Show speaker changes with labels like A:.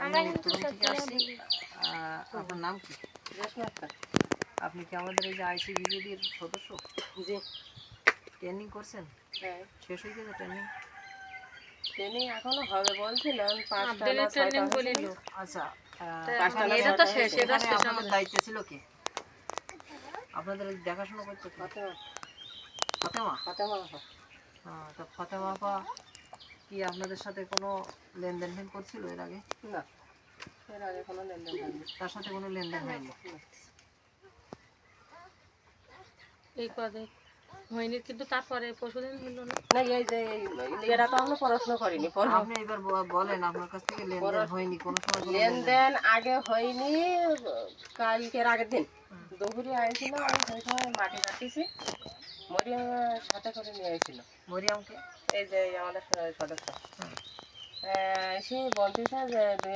A: আমি তরুণ থেকে আসছি। আপনার নাম কি? আপনি কি আমাদের এই যে আইসিবিজিডির সদস্য?
B: জি।
A: ট্রেনিং করছেন?
B: হ্যাঁ।
A: শেষ হয়ে গেছে ট্রেনিং?
B: ট্রেনিং এখনো হবে বলছিলেন, 5টা না 6টা হয়েছিল।
A: আচ্ছা,
B: 5টা না
A: এরা
B: 6টা
A: তো শেষ।
B: হয়েছিল।
A: এখানে আপনাদের দায়িত্বে ছিল কে? আপনাদের দেখাশোনা করতে কে? ফাতেমা।
B: ফাতেমা।
A: তা ফাতেমা আপা কি আপনাদের সাথে কোনো লেনদেন করছিল এর আগে?
B: না, এর আগে কোনো লেনদেন হয়নি।
A: তার সাথে কোনো লেনদেন হয়নি?
C: এই পদে হয়নি, কিন্তু তারপরে পরশুদিন হলো না।
B: না, এই যে এরা তো আমরা পড়াশোনা করিনি।
A: আপনি এবার বলেন আপনার কাছ থেকে লেনদেন হয়নি কোনো সময়? কোনো
B: লেনদেন আগে হয়নি। কালকের আগের দিন দুপুরে আইছিল, আমি সেই সময় মাটি কাটতেছি, মরিয়মের সাথে করে নিয়ে আইছিল।
A: মরিয়ামকে?
B: এই যে আমাদের সদস্য, সে বলতেছে যে